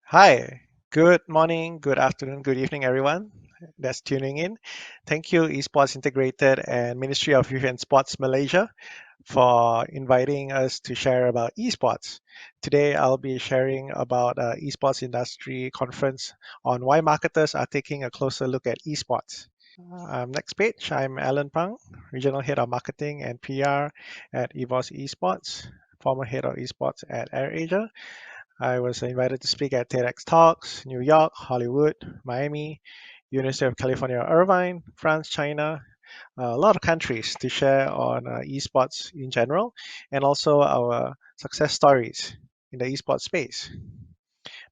Hi, good morning, good afternoon, good evening, everyone that's tuning in. Thank you, Esports Integrated and Ministry of Youth and Sports Malaysia, for inviting us to share about esports. Today, I'll be sharing about esports industry conference on why marketers are taking a closer look at esports. Next page, I'm Allan Phang, Regional Head of Marketing and PR at EVOS Esports, former Head of Esports at AirAsia. I was invited to speak at TEDx Talks, New York, Hollywood, Miami, University of California, Irvine, France, China, a lot of countries to share on esports in general and also our success stories in the esports space.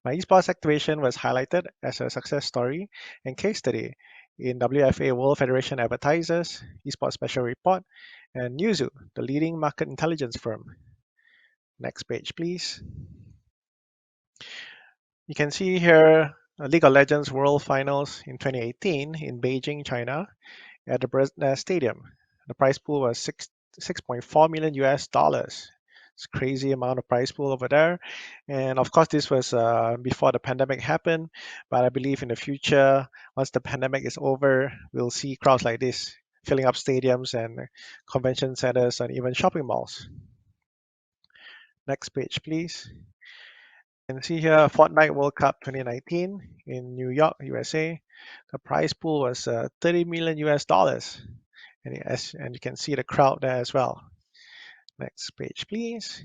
My esports activation was highlighted as a success story and case study in WFA World Federation Advertisers, Esports Special Report, and Newzoo, the leading market intelligence firm. Next page, please. You can see here League of Legends World Finals in 2018 in Beijing, China, at the Bresna Stadium. The prize pool was 6.4 million US dollars. It's a crazy amount of prize pool over there. And of course, this was before the pandemic happened. But I believe in the future, once the pandemic is over, we'll see crowds like this filling up stadiums and convention centers and even shopping malls. Next page, please. You can see here Fortnite World Cup 2019 in New York, USA. The prize pool was 30 million US dollars. And you can see the crowd there as well. Next page, please.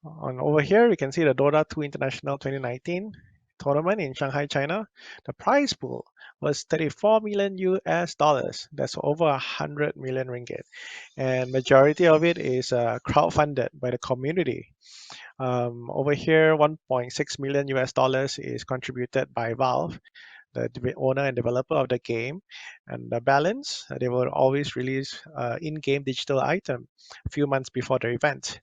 On over here, you can see the Dota 2 International 2019 tournament in Shanghai, China. The prize pool was 34 million US dollars. That's over 100 million ringgit. And majority of it is crowdfunded by the community. Over here, 1.6 million US dollars is contributed by Valve, the owner and developer of the game, and the balance they will always release in-game digital item a few months before the event,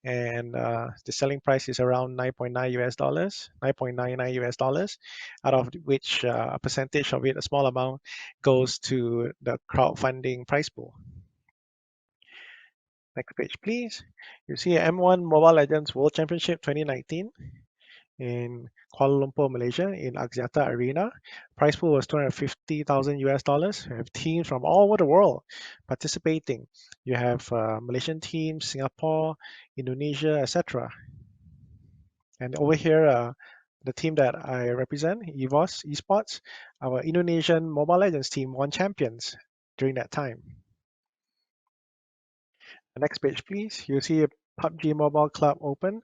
and the selling price is around 9.9 US dollars, 9.99 US dollars, out of which a percentage of it, a small amount, goes to the crowdfunding prize pool. Next page, please. You see M1 Mobile Legends World Championship 2019 in Kuala Lumpur, Malaysia, in Axiata Arena. Prize pool was 250,000 US dollars. We have teams from all over the world participating. You have Malaysian teams, Singapore, Indonesia, etc. And over here, the team that I represent, EVOS Esports, our Indonesian Mobile Legends team won champions during that time. The next page, please. You see PUBG Mobile Club Open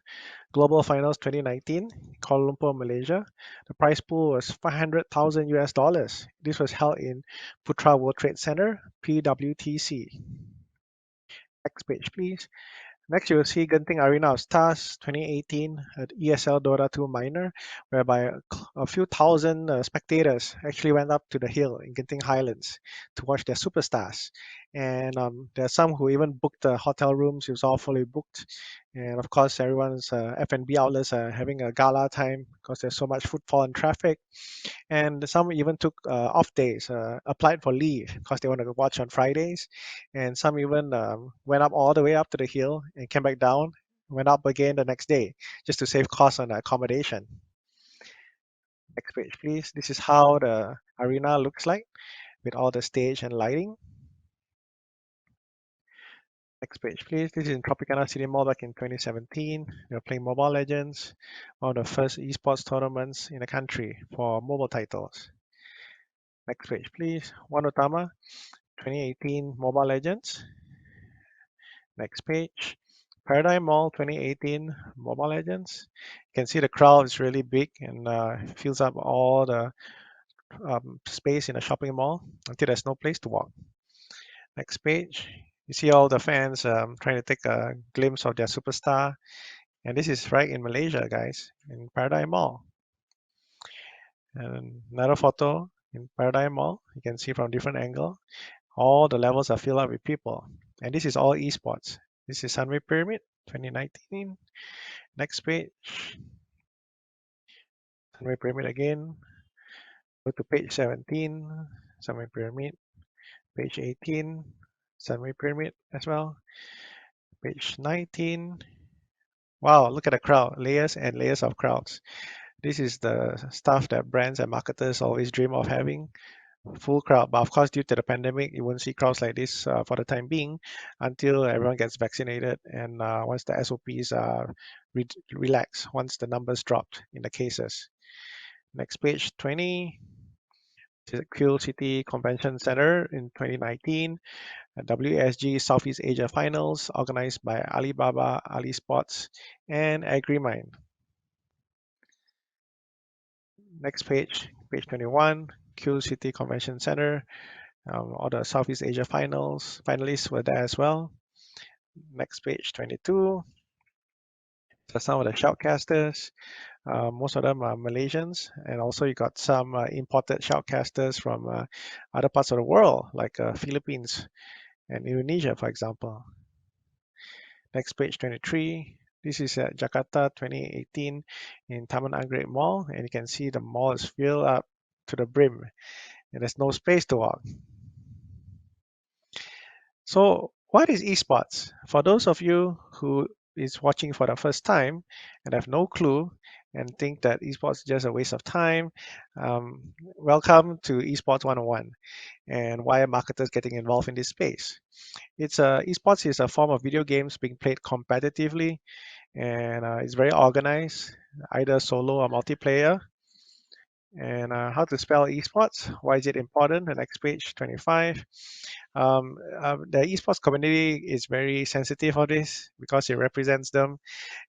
Global Finals 2019, Kuala Lumpur, Malaysia. The prize pool was 500,000 US dollars. This was held in Putra World Trade Center, PWTC. Next page, please. Next, you will see Genting Arena of Stars 2018 at ESL Dota 2 Minor, whereby a few thousand spectators actually went up to the hill in Genting Highlands to watch their superstars. And there are some who even booked the hotel rooms. It was all fully booked. And of course, everyone's F&B outlets are having a gala time because there's so much footfall and traffic. And some even took off days, applied for leave because they wanted to watch on Fridays. And some even went up all the way up to the hill and came back down, went up again the next day just to save costs on accommodation. Next page, please. This is how the arena looks like with all the stage and lighting. Next page, please. This is in Tropicana City Mall back in 2017. We were playing Mobile Legends, one of the first esports tournaments in the country for mobile titles. Next page, please. Wanutama, 2018 Mobile Legends. Next page. Paradigm Mall 2018 Mobile Legends. You can see the crowd is really big and fills up all the space in a shopping mall until there's no place to walk. Next page. You see all the fans trying to take a glimpse of their superstar. And this is right in Malaysia, guys, in Paradigm Mall. And another photo in Paradigm Mall. You can see from different angle. All the levels are filled up with people. And this is all esports. This is Sunway Pyramid 2019. Next page. Sunway Pyramid again. Go to page 17. Sunway Pyramid. Page 18. Sunway Pyramid as well. Page 19. Wow, look at the crowd. Layers and layers of crowds. This is the stuff that brands and marketers always dream of having. Full crowd, but of course, due to the pandemic, you won't see crowds like this for the time being until everyone gets vaccinated and once the SOPs are relaxed, once the numbers dropped in the cases. Next page, 20. This is Quill City Convention Center in 2019. WSG Southeast Asia Finals organized by Alibaba, Ali Sports, and AgriMind. Next page, page 21, Q City Convention Center. All the Southeast Asia finalists were there as well. Next page, 22. So some of the shoutcasters, most of them are Malaysians, and also you got some imported shoutcasters from other parts of the world, like Philippines and Indonesia, for example. Next page, 23. This is at Jakarta 2018 in Taman Anggrek Mall, and you can see the mall is filled up to the brim, and there's no space to walk. So, what is esports? For those of you who is watching for the first time and have no clue and think that esports is just a waste of time, welcome to Esports 101 and why are marketers getting involved in this space. Esports is a form of video games being played competitively and it's very organized, either solo or multiplayer. And how to spell esports? Why is it important? The next page, 25. The esports community is very sensitive of this because it represents them.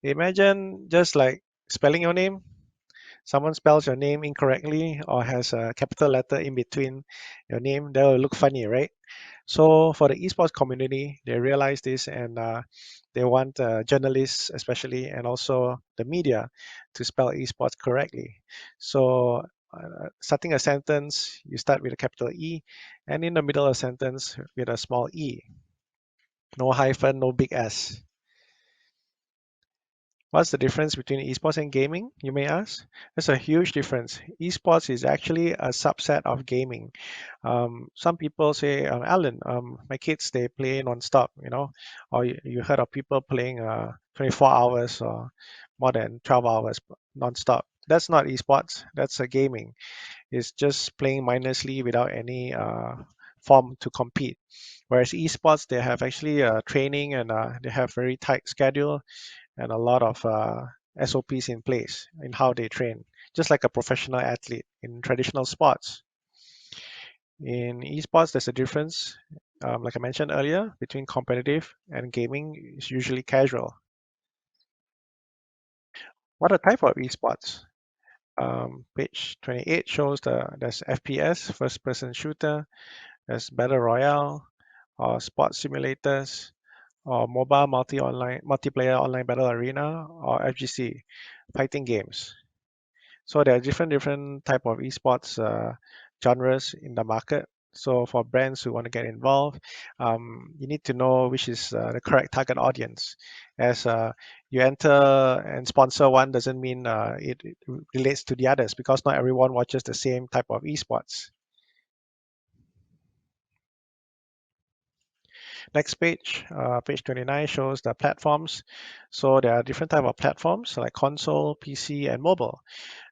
Imagine just like spelling your name. Someone spells your name incorrectly or has a capital letter in between your name, that will look funny, right? So for the esports community, they realize this and they want journalists, especially, and also the media, to spell esports correctly. So starting a sentence, you start with a capital E, and in the middle of a sentence with a small e. No hyphen, no big S. What's the difference between esports and gaming, you may ask? There's a huge difference. Esports is actually a subset of gaming. Some people say, Alan, my kids, they play non-stop, or you heard of people playing 24 hours or more than 12 hours non-stop. That's not esports, that's a gaming. It's just playing mindlessly without any form to compete. Whereas esports, they have actually training and they have very tight schedule and a lot of SOPs in place in how they train, just like a professional athlete in traditional sports. In esports, there's a difference, like I mentioned earlier, between competitive and gaming is usually casual. What are type of esports? Page 28 shows there's FPS, first-person shooter, there's battle royale, or sports simulators, or mobile multiplayer online battle arena, or FGC, fighting games. So there are different type of esports genres in the market. So for brands who want to get involved, you need to know which is the correct target audience. As you enter and sponsor one doesn't mean it relates to the others because not everyone watches the same type of esports. Next page, page 29 shows the platforms. So there are different type of platforms like console, PC, and mobile.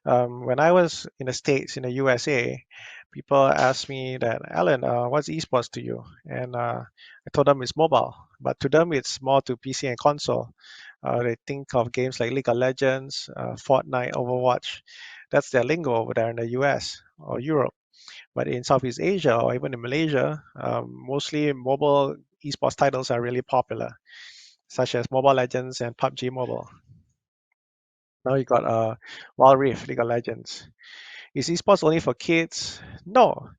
When I was in the States, in the USA, people asked me that, Alan, what's esports to you? And I told them it's mobile, but to them it's more to PC and console. They think of games like League of Legends, Fortnite, Overwatch. That's their lingo over there in the US or Europe. But in Southeast Asia or even in Malaysia, mostly mobile esports titles are really popular, such as Mobile Legends and PUBG Mobile. Now you got Wild Rift, League of Legends. Is esports only for kids? No.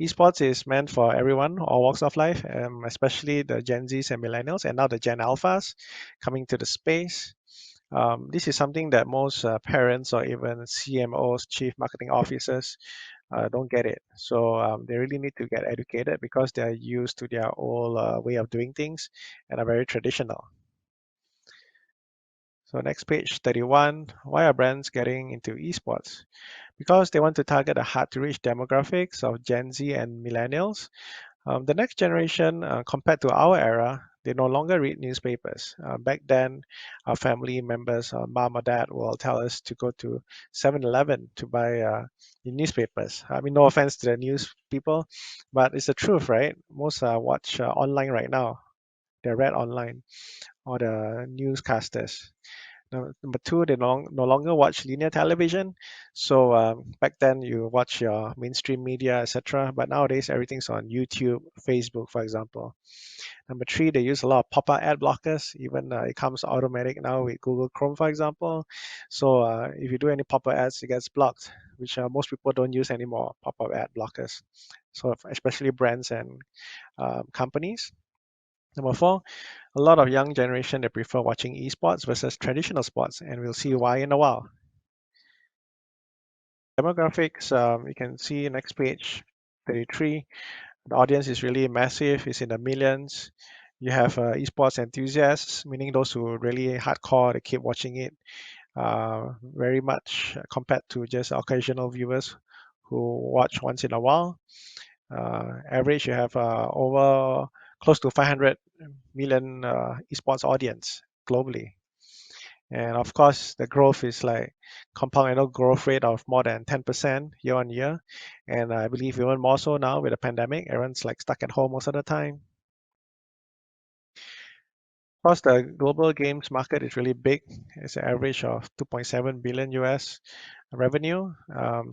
Esports is meant for everyone, all walks of life, especially the Gen Zs and millennials, and now the Gen Alphas coming to the space. This is something that most parents or even CMOs, chief marketing officers, don't get it. So they really need to get educated because they are used to their old way of doing things and are very traditional. So next page, 31. Why are brands getting into esports? Because they want to target a hard-to-reach demographics of Gen Z and millennials. The next generation, compared to our era, they no longer read newspapers. Back then, our family members, mom or dad, will tell us to go to 7-Eleven to buy the newspapers. I mean, no offense to the news people, but it's the truth, right? Most watch online right now. They're read online, or the newscasters. Number two, they no longer watch linear television. So back then you watch your mainstream media, etc. But nowadays everything's on YouTube, Facebook, for example. Number three, they use a lot of pop-up ad blockers. Even it comes automatic now with Google Chrome, for example. So if you do any pop-up ads, it gets blocked, which most people don't use anymore, pop-up ad blockers. So especially brands and companies. Number four, a lot of young generation they prefer watching esports versus traditional sports, and we'll see why in a while. Demographics, you can see next page, 33. The audience is really massive, it's in the millions. You have esports enthusiasts, meaning those who really hardcore, they keep watching it very much compared to just occasional viewers who watch once in a while. Average, you have over close to 500 million esports audience globally. And of course, the growth is like compound annual growth rate of more than 10% year on year. And I believe even more so now with the pandemic, everyone's like stuck at home most of the time. Plus, the global games market is really big. It's an average of 2.7 billion US revenue.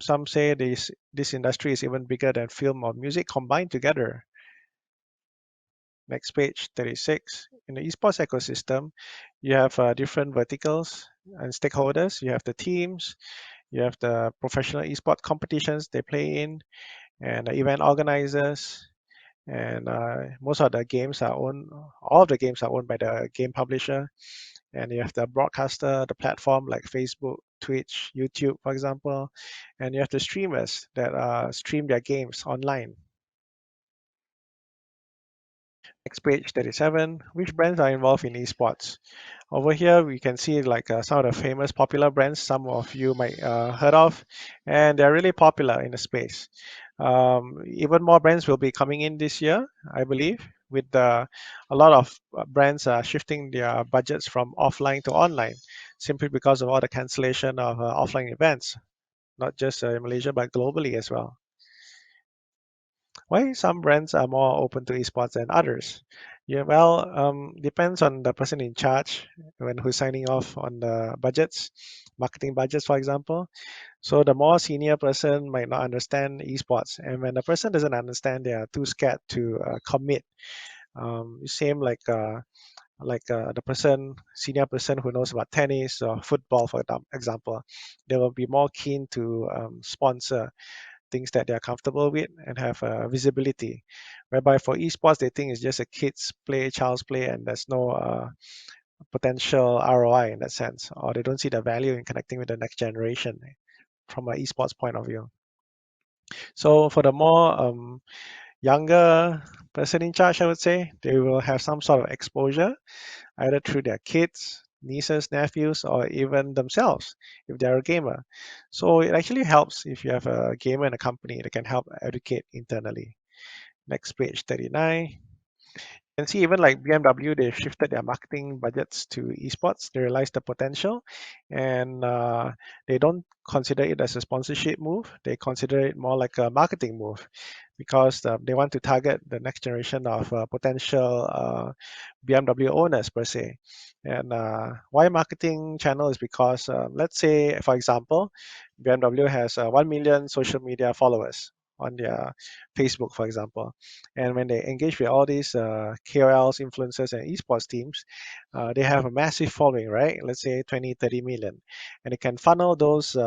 Some say this industry is even bigger than film or music combined together. Next page, 36. In the esports ecosystem, you have different verticals and stakeholders. You have the teams, you have the professional esports competitions they play in, and the event organizers. And most of the games are owned, all of the games are owned by the game publisher. And you have the broadcaster, the platform like Facebook, Twitch, YouTube, for example. And you have the streamers that stream their games online. Next page, 37. Which brands are involved in esports? Over here, we can see like some of the famous popular brands some of you might heard of, and they're really popular in the space. Even more brands will be coming in this year, I believe, with a lot of brands shifting their budgets from offline to online, simply because of all the cancellation of offline events, not just in Malaysia, but globally as well. Why some brands are more open to esports than others? Yeah, well, depends on the person in charge when who's signing off on the budgets, marketing budgets, for example. So the more senior person might not understand esports, and when the person doesn't understand, they are too scared to commit. Same like the person, senior person who knows about tennis or football, for example, they will be more keen to sponsor things that they are comfortable with and have visibility. Whereby for esports, they think it's just a kids play, child's play, and there's no potential ROI in that sense, or they don't see the value in connecting with the next generation from an esports point of view. So for the more younger person in charge, I would say they will have some sort of exposure either through their kids, nieces, nephews, or even themselves if they're a gamer. So it actually helps if you have a gamer in a company that can help educate internally. Next page, 39. You can see even like BMW, they've shifted their marketing budgets to esports. They realize the potential, and they don't consider it as a sponsorship move. They consider it more like a marketing move because they want to target the next generation of potential BMW owners per se. And why marketing channel is because let's say, for example, BMW has 1 million social media followers on their Facebook, for example. And when they engage with all these KOLs, influencers, and esports teams, they have a massive following, right? Let's say 20, 30 million. And they can funnel those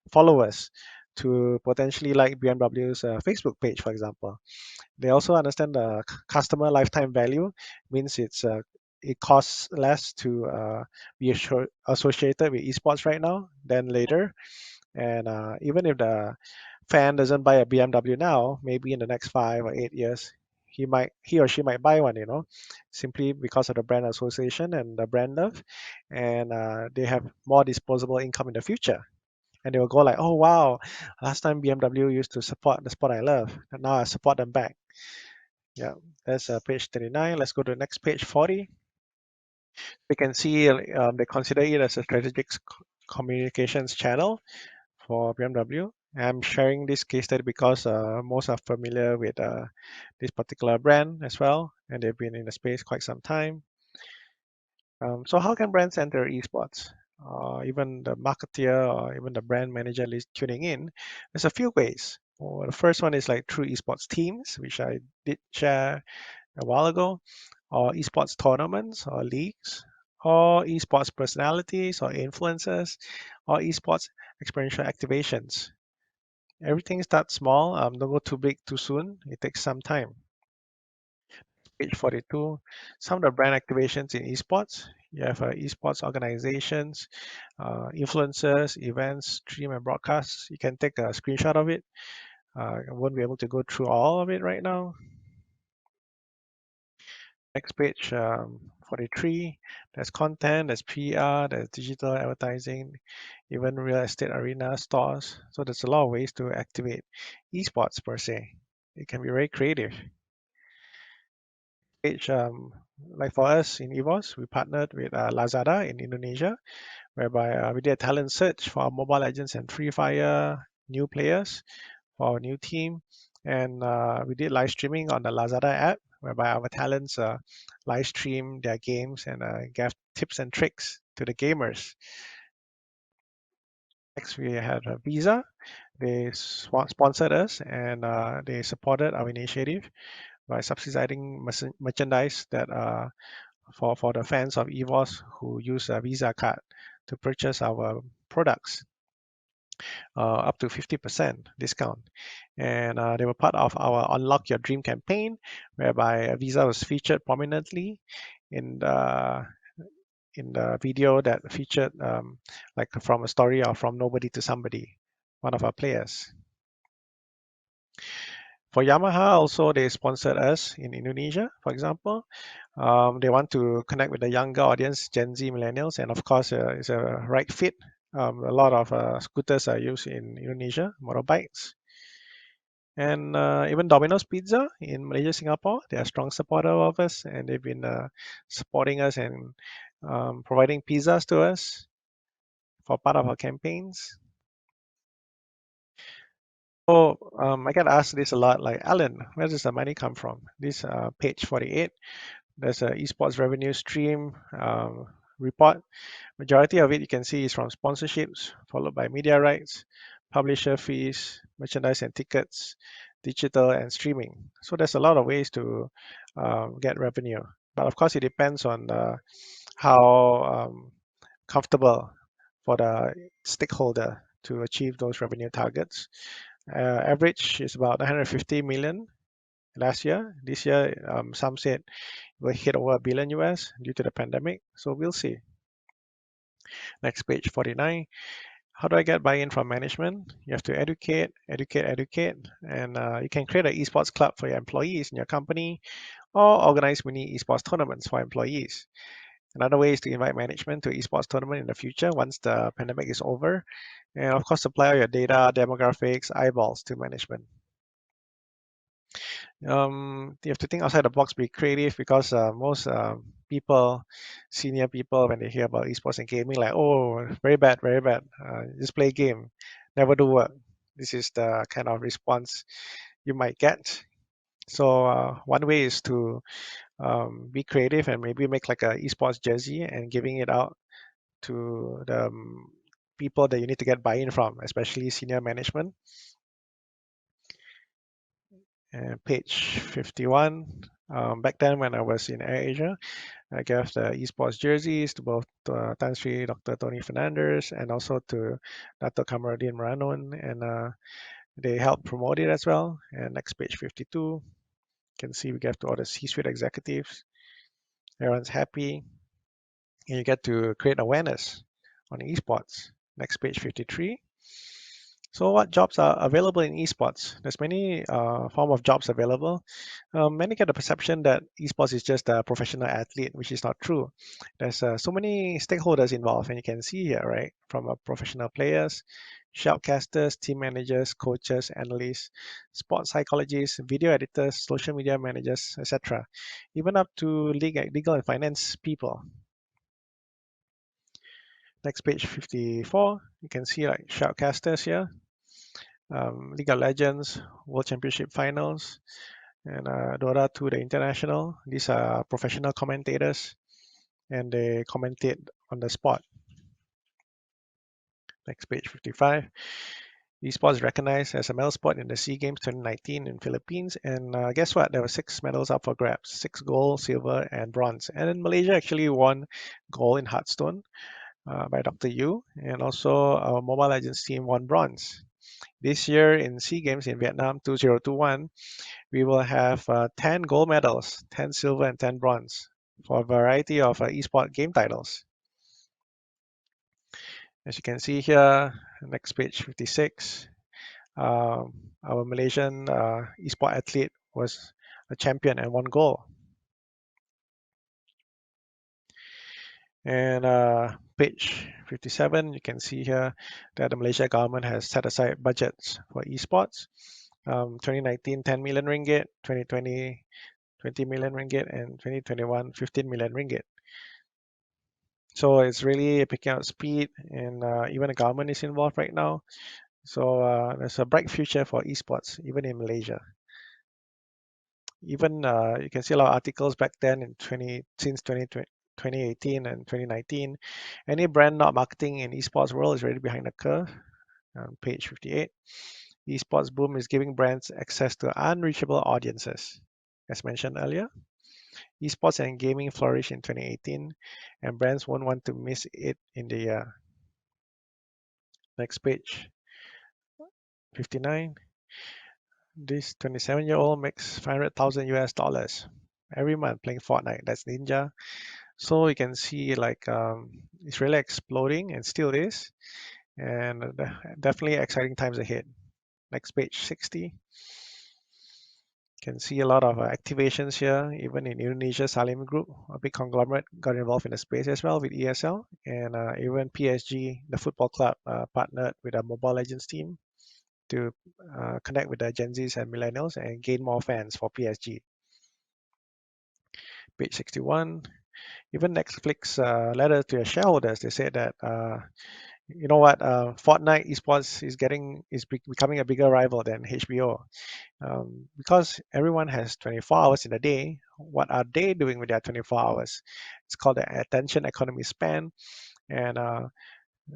followers to potentially like BMW's Facebook page, for example. They also understand the customer lifetime value, means it costs less to be associated with esports right now than later. And even if the fan doesn't buy a BMW now, maybe in the next 5 or 8 years, he or she might buy one, simply because of the brand association and the brand love, and they have more disposable income in the future. And they will go like, oh wow, last time BMW used to support the sport I love, and now I support them back. Yeah, that's page 39. Let's go to the next page, 40. We can see they consider it as a strategic communications channel for BMW. I'm sharing this case study because most are familiar with this particular brand as well, and they've been in the space quite some time. So how can brands enter esports? Even the marketeer or even the brand manager tuning in, there's a few ways. Well, the first one is like through esports teams, which I did share a while ago, or esports tournaments or leagues, or esports personalities or influencers, or esports experiential activations. Everything starts small. Don't go too big too soon. It takes some time. Page 42. Some of the brand activations in esports. You have esports organizations, influencers, events, stream and broadcasts. You can take a screenshot of it. I won't be able to go through all of it right now. Next page, 43. There's content, there's PR, there's digital advertising, even real estate arena stores. So there's a lot of ways to activate esports per se. It can be very creative. Page, like for us in EVOS, we partnered with Lazada in Indonesia, whereby we did a talent search for our Mobile Legends and Free Fire new players for our new team. And we did live streaming on the Lazada app, whereby our talents live stream their games and gave tips and tricks to the gamers. Next, we had Visa. They sponsored us and they supported our initiative by subsidizing merchandise that for the fans of EVOS who use a Visa card to purchase our products. Up to 50% discount. And they were part of our Unlock Your Dream campaign, whereby Visa was featured prominently in the video that featured like from a story or from nobody to somebody, one of our players. For Yamaha, also they sponsored us in Indonesia, for example. They want to connect with the younger audience, Gen Z, millennials, and of course, it's a right fit. A lot of scooters are used in Indonesia, motorbikes. And even Domino's Pizza in Malaysia, Singapore, they are strong supporter of us, and they've been supporting us and providing pizzas to us for part of our campaigns. So I get asked this a lot, like Alan, where does the money come from? This page 48, there's a esports revenue stream report. Majority of it you can see is from sponsorships, followed by media rights, publisher fees, merchandise and tickets, digital and streaming. So there's a lot of ways to get revenue. But of course, it depends on how comfortable for the stakeholder to achieve those revenue targets. Average is about 150 million last year. This year, some said we'll hit over a billion US due to the pandemic. So we'll see. Next page, 49. How do I get buy-in from management? You have to educate, and you can create an esports club for your employees in your company or organize mini esports tournaments for employees. Another way is to invite management to esports tournament in the future once the pandemic is over. And of course, supply all your data, demographics, eyeballs to management. You have to think outside the box, be creative because most people, senior people, when they hear about esports and gaming, like, oh, very bad, very bad. Just play game, never do work. This is the kind of response you might get. So one way is to be creative and maybe make like a esports jersey and giving it out to the people that you need to get buy-in from, especially senior management. And page 51. Back then, when I was in AirAsia, I gave the esports jerseys to both Tan Sri Dr. Tony Fernandez and also to Dr. Kamaruddin Maranon, and they helped promote it as well. And next page 52, you can see we gave to all the C-suite executives. Everyone's happy, and you get to create awareness on esports. Next page 53. So what jobs are available in esports? There's many form of jobs available. Many get the perception that esports is just a professional athlete, which is not true. There's so many stakeholders involved, and you can see here, right, from professional players shoutcasters, team managers, coaches, analysts, sports psychologists, video editors, social media managers, etc., even up to legal and finance people. Next page 54, you can see like shoutcasters here, League of Legends, World Championship Finals, and Dota 2, the International. These are professional commentators, and they commentate on the spot. Next page 55. Esports is recognized as a medal sport in the SEA Games 2019 in Philippines, and guess what? There were 6 medals up for grabs: 6 gold, silver, and bronze. And then Malaysia actually won gold in Hearthstone by Dr. Yu, and also our Mobile Legends team won bronze. This year in SEA Games in Vietnam 2021, we will have 10 gold medals, 10 silver, and 10 bronze for a variety of esports game titles. As you can see here, next page 56, our Malaysian esport athlete was a champion and won gold. And page 57, you can see here that the Malaysia government has set aside budgets for esports. 2019, 10 million ringgit, 2020, 20 million ringgit, and 2021, 15 million ringgit. So it's really picking up speed, and even the government is involved right now. So there's a bright future for esports, even in Malaysia. Even you can see a lot of articles back then since 2018 and 2019. Any brand not marketing in esports world is already behind the curve. On page 58, esports boom is giving brands access to unreachable audiences. As mentioned earlier, esports and gaming flourished in 2018, and brands won't want to miss it in the year. Next page, 59. This 27-year-old makes 500,000 US dollars every month playing Fortnite. That's Ninja. So you can see like it's really exploding and still is, and definitely exciting times ahead. Next page, 60. You can see a lot of activations here. Even in Indonesia, Salim Group, a big conglomerate, got involved in the space as well with ESL, and even PSG, the football club, partnered with a Mobile Legends team to connect with the Gen Zs and millennials and gain more fans for PSG. Page 61. Even Netflix letter to their shareholders, they said that you know what, Fortnite esports is becoming a bigger rival than HBO, because everyone has 24 hours in a day. What are they doing with their 24 hours? It's called the attention economy span, and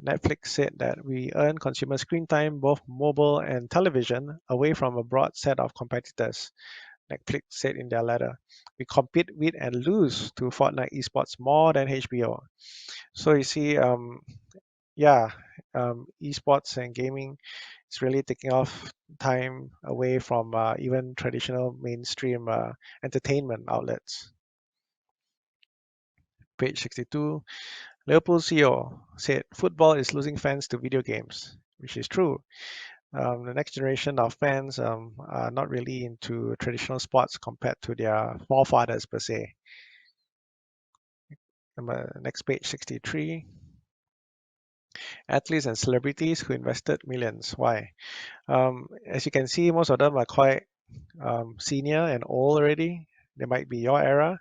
Netflix said that we earn consumer screen time, both mobile and television, away from a broad set of competitors. Netflix said in their letter, we compete with and lose to Fortnite esports more than HBO. So you see, yeah, esports and gaming is really taking off time away from even traditional mainstream entertainment outlets. Page 62, Liverpool CEO said football is losing fans to video games, which is true. The next generation of fans are not really into traditional sports compared to their forefathers per se. Next page, 63. Athletes and celebrities who invested millions. Why? As you can see, most of them are quite senior and old already. They might be your era,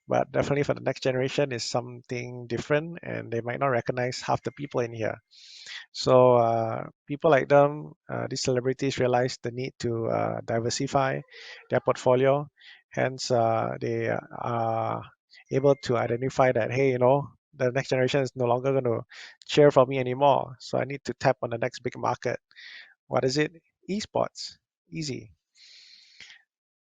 but definitely for the next generation is something different, and they might not recognize half the people in here. So people like them, these celebrities, realize the need to diversify their portfolio. Hence, they are able to identify that, hey, the next generation is no longer going to cheer for me anymore. So I need to tap on the next big market. What is it? Esports. Easy.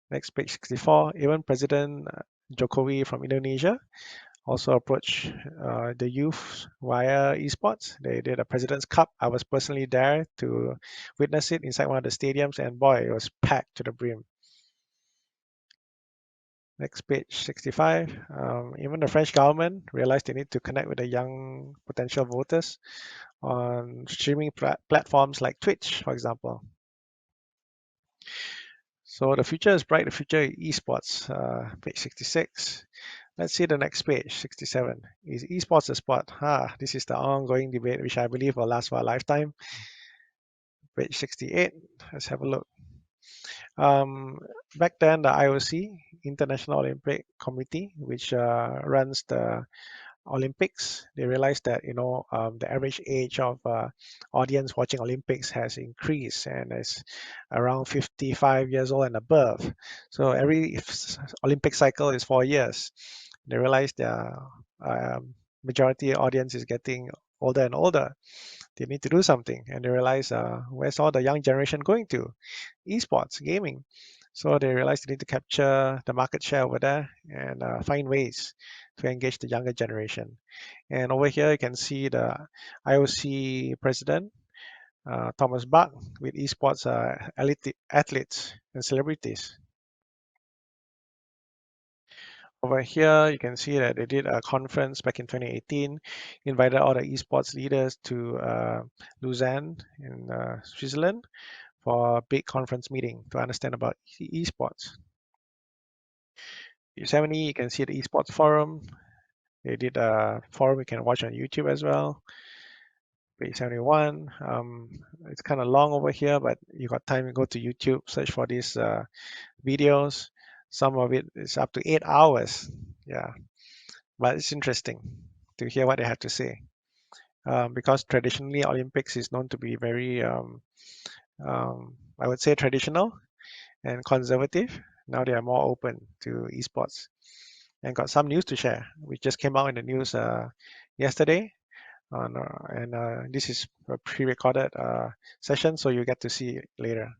Next page, 64. Even President Jokowi from Indonesia also approached the youth via esports. They did a President's Cup. I was personally there to witness it inside one of the stadiums, and boy, it was packed to the brim. Next page, 65. Even the French government realized they need to connect with the young potential voters on streaming platforms like Twitch, for example. So the future is bright. The future is esports. Page 66. Let's see the next page, 67. Is esports a sport? This is the ongoing debate, which I believe will last for a lifetime. Page 68. Let's have a look. Um, Back then, the IOC, International Olympic Committee, which runs the Olympics, they realized that the average age of audience watching Olympics has increased and is around 55 years old and above. So every Olympic cycle is 4 years. They realized the majority audience is getting older and older. They need to do something, and they realize where's all the young generation going to? Esports, gaming. So they realized they need to capture the market share over there and find ways to engage the younger generation. And over here, you can see the IOC president, Thomas Bach, with esports elite athletes and celebrities. Over here, you can see that they did a conference back in 2018, invited all the esports leaders to Lausanne in Switzerland for a big conference meeting to understand about esports. 70, you can see the esports forum. They did a forum you can watch on YouTube as well. Page 71. It's kind of long over here, but you got time to go to YouTube, search for these videos. Some of it is up to 8 hours. Yeah, but it's interesting to hear what they have to say. Because traditionally Olympics is known to be very, I would say, traditional and conservative. Now they are more open to esports and got some news to share. We just came out in the news yesterday, and this is a pre-recorded session, so you get to see it later.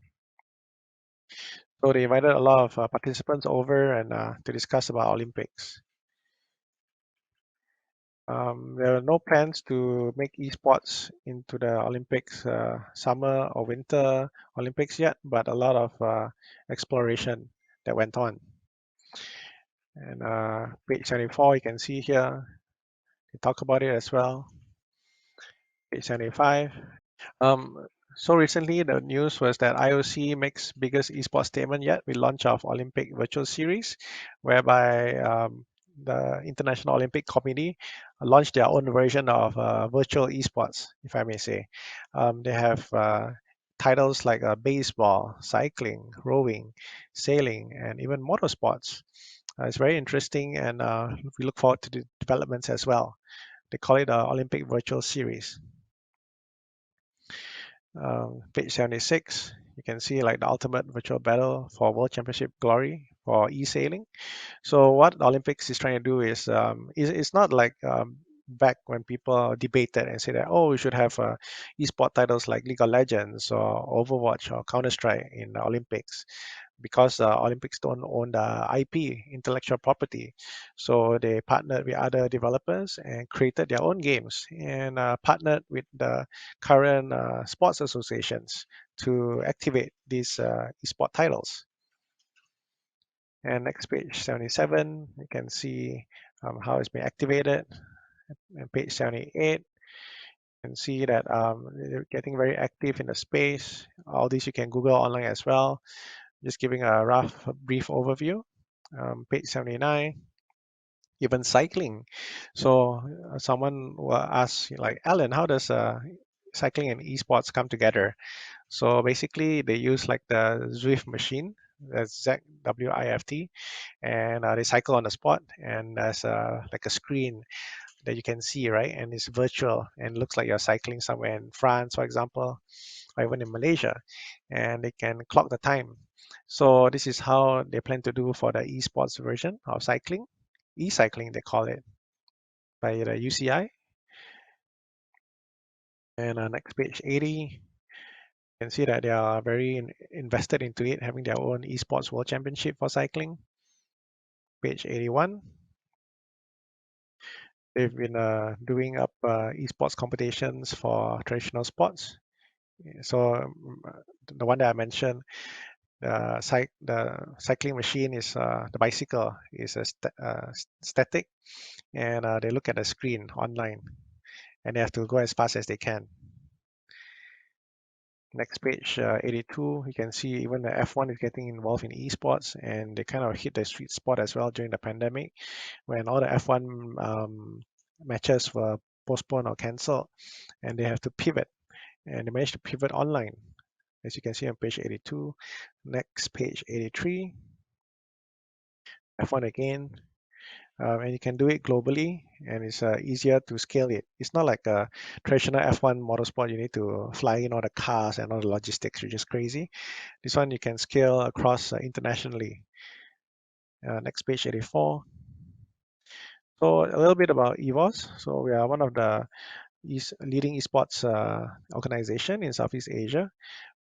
So they invited a lot of participants over and to discuss about Olympics. There are no plans to make esports into the Olympics, summer or winter Olympics yet, but a lot of exploration that went on. And page 74, you can see here, they talk about it as well. Page 75. Um, so recently, the news was that IOC makes biggest esports statement yet with launch of Olympic Virtual Series, whereby the International Olympic Committee launched their own version of virtual esports, if I may say. They have titles like baseball, cycling, rowing, sailing, and even motorsports. It's very interesting, and we look forward to the developments as well. They call it Olympic Virtual Series. Page 76, you can see like the ultimate virtual battle for World Championship glory for e-sailing. So what the Olympics is trying to do is, it's not like back when people debated and said that, oh, we should have esport titles like League of Legends or Overwatch or Counter-Strike in the Olympics, because Olympics don't own the IP, intellectual property. So they partnered with other developers and created their own games and partnered with the current sports associations to activate these esport titles. And next page 77, you can see how it's been activated. And page 78, you can see that they're getting very active in the space. All these you can Google online as well. Just giving a rough, brief overview. Page 79, even cycling. So someone will ask, like, Alan, how does cycling and esports come together? So basically, they use like the Zwift machine, that's ZWIFT, and they cycle on the spot, and there's like a screen that you can see, right? And it's virtual and looks like you're cycling somewhere in France, for example, or even in Malaysia, and they can clock the time. So this is how they plan to do for the esports version of cycling, e-cycling they call it, by the UCI. And next page 80, you can see that they are very invested into it, having their own esports world championship for cycling. Page 81, they've been doing up esports competitions for traditional sports. So the one that I mentioned, the cycling machine is the bicycle is static, and they look at the screen online, and they have to go as fast as they can. Next page, 82, you can see even the F1 is getting involved in esports, and they kind of hit the sweet spot as well during the pandemic when all the F1 matches were postponed or cancelled, and they have to pivot, and they managed to pivot online. as you can see on page 82. Next, page 83, F1 again. And you can do it globally, and it's easier to scale it. It's not like a traditional F1 motorsport. You need to fly in all the cars and all the logistics, which is crazy. This one you can scale across internationally. Next, page 84. So a little bit about EVOS. So we are one of the leading esports organization in Southeast Asia.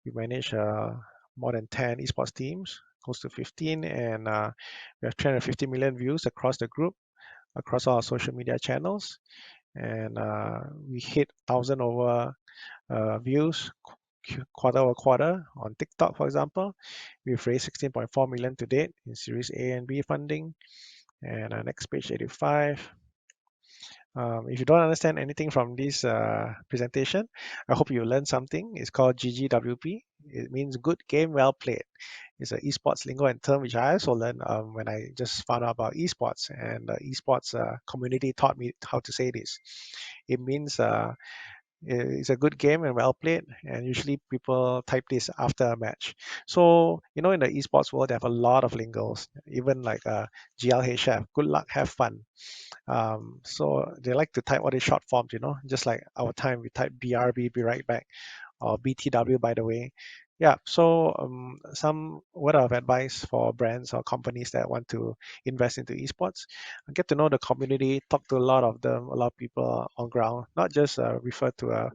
We manage more than 10 esports teams, close to 15, and we have 350 million views across the group, across our social media channels, and we hit 1,000 over views quarter over quarter on TikTok, for example. We've raised 16.4 million to date in Series A and B funding. And next, page 85. If you don't understand anything from this presentation, I hope you learned something. It's called GGWP. It means good game, well played. It's an esports lingo and term which I also learned when I just found out about esports, and the esports community taught me how to say this. It means it's a good game and well played, and usually people type this after a match. So in the esports world, they have a lot of lingos, even like GLHF, good luck, have fun. So they like to type all these short forms, just like our time, we type BRB, be right back, or BTW, by the way. Yeah, so some word of advice for brands or companies that want to invest into esports: get to know the community, talk to a lot of them, a lot of people on ground, not just refer to a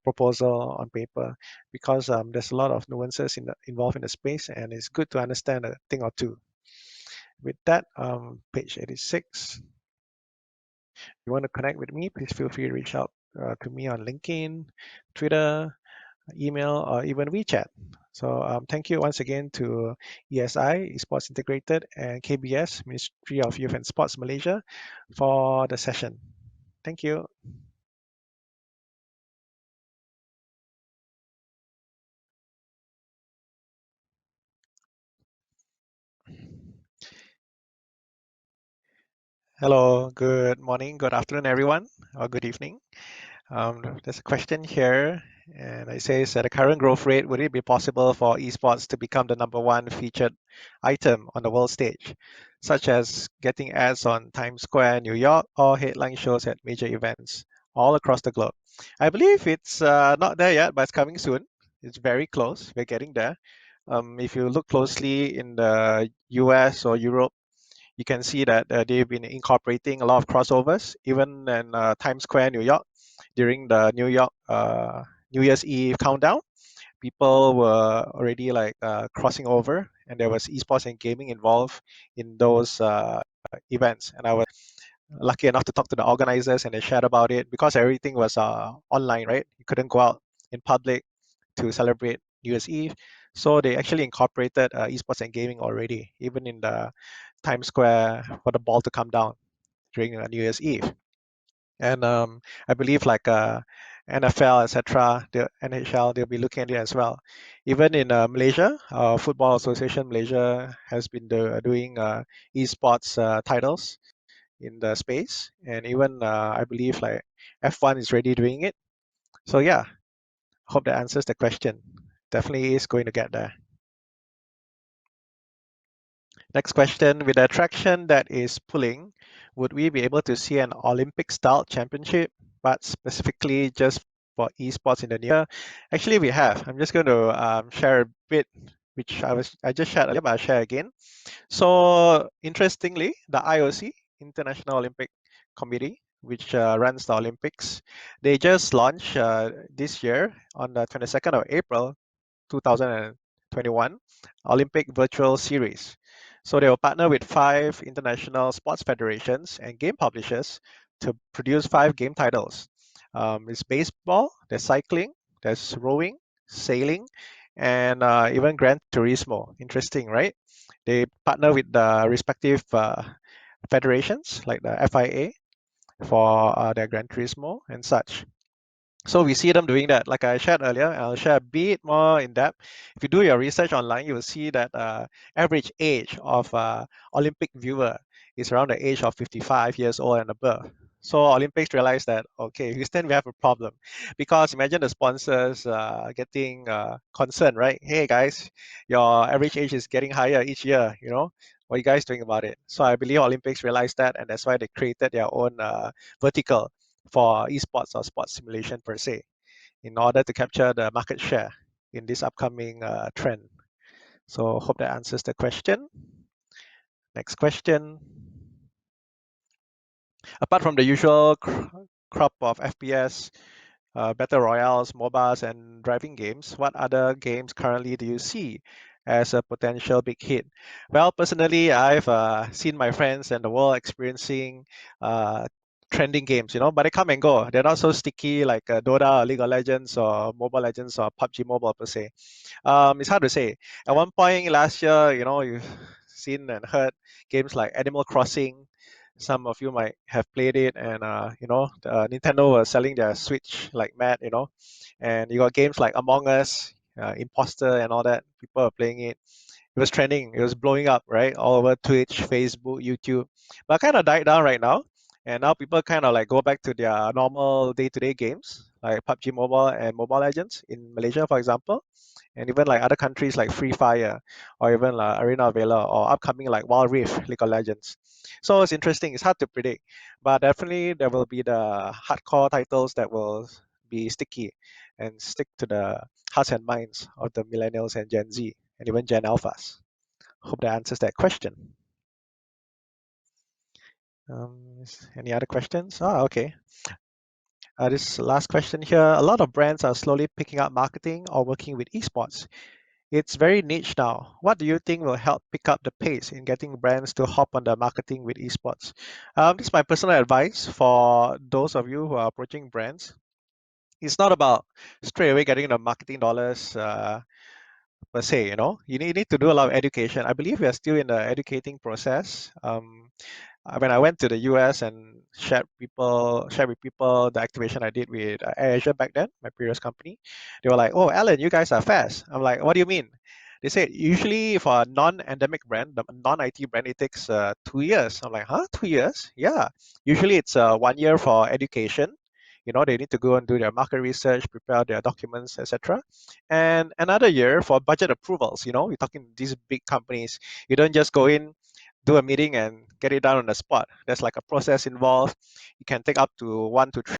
proposal on paper, because there's a lot of nuances involved in the space, and it's good to understand a thing or two. With that, page 86. If you want to connect with me, please feel free to reach out to me on LinkedIn, Twitter, email, or even WeChat. So thank you once again to ESI, Esports Integrated, and KBS, Ministry of Youth and Sports Malaysia, for the session. Thank you. Hello, good morning, good afternoon, everyone, or good evening. There's a question here, and it says, at the current growth rate, would it be possible for esports to become the number one featured item on the world stage, such as getting ads on Times Square, New York, or headline shows at major events all across the globe? I believe it's not there yet, but it's coming soon. It's very close. We're getting there. If you look closely in the US or Europe, you can see that they've been incorporating a lot of crossovers, even in Times Square, New York, during the New York New Year's Eve countdown. People were already like crossing over, and there was esports and gaming involved in those events. And I was lucky enough to talk to the organizers, and they shared about it because everything was online, right? You couldn't go out in public to celebrate New Year's Eve. So they actually incorporated esports and gaming already, even in the Times Square for the ball to come down during New Year's Eve. And I believe like NFL, etc., the NHL, they'll be looking at it as well. Even in Malaysia, Football Association Malaysia has been doing esports titles in the space, and even I believe like F1 is already doing it. So yeah, hope that answers the question. Definitely is going to get there. Next question, with the attraction that is pulling, would we be able to see an Olympic-style championship, but specifically just for esports in the near? Actually, we have. I'm just going to share a bit, which I just shared earlier, but I'll share again. So interestingly, the IOC, International Olympic Committee, which runs the Olympics, they just launched this year on the 22nd of April 2021 Olympic Virtual Series. So they will partner with 5 international sports federations and game publishers to produce 5 game titles. It's baseball, there's cycling, there's rowing, sailing, and even Gran Turismo. Interesting, right? They partner with the respective federations like the FIA for their Gran Turismo and such. So we see them doing that. Like I shared earlier, I'll share a bit more in depth. If you do your research online, you will see that average age of Olympic viewer is around the age of 55 years old and above. So Olympics realized that, okay, Houston, we have a problem. Because imagine the sponsors getting concerned, right? Hey guys, your average age is getting higher each year, what are you guys doing about it? So I believe Olympics realized that, and that's why they created their own vertical for esports or sports simulation per se, in order to capture the market share in this upcoming trend. So hope that answers the question. Next question. Apart from the usual crop of FPS, battle royales, MOBAs, and driving games, what other games currently do you see as a potential big hit? Well, personally, I've seen my friends and the world experiencing trending games, but they come and go. They're not so sticky like Dota, League of Legends, or Mobile Legends, or PUBG Mobile per se. It's hard to say. At one point last year, you've seen and heard games like Animal Crossing. Some of you might have played it, and Nintendo was selling their Switch like mad, and you got games like Among Us, Imposter, and all that. People are playing it. It was trending. It was blowing up, right, all over Twitch, Facebook, YouTube. But kind of died down right now, and now people kind of like go back to their normal day-to-day games like PUBG Mobile and Mobile Legends in Malaysia, for example, and even like other countries like Free Fire, or even like Arena of Valor, or upcoming like Wild Rift, League of Legends. So it's interesting. It's hard to predict, but definitely there will be the hardcore titles that will be sticky and stick to the hearts and minds of the millennials and Gen Z and even Gen Alphas. Hope that answers that question. Any other questions? Okay. This last question here. A lot of brands are slowly picking up marketing or working with esports. It's very niche now. What do you think will help pick up the pace in getting brands to hop on the marketing with esports? This is my personal advice for those of you who are approaching brands. It's not about straight away getting the marketing dollars per se. You need to do a lot of education. I believe we are still in the educating process. When I went to the US and shared with people the activation I did with AirAsia back then, my previous company, they were like, "Oh, Alan, you guys are fast." I'm like, "What do you mean?" They said usually for a non-endemic brand, the non-IT brand, it takes 2 years. I'm like, "Huh? 2 years?" Yeah. Usually it's 1 year for education. They need to go and do their market research, prepare their documents, etc. And another year for budget approvals. We're talking these big companies. You don't just go in, do a meeting and get it done on the spot. There's like a process involved. It can take up to 1 to 3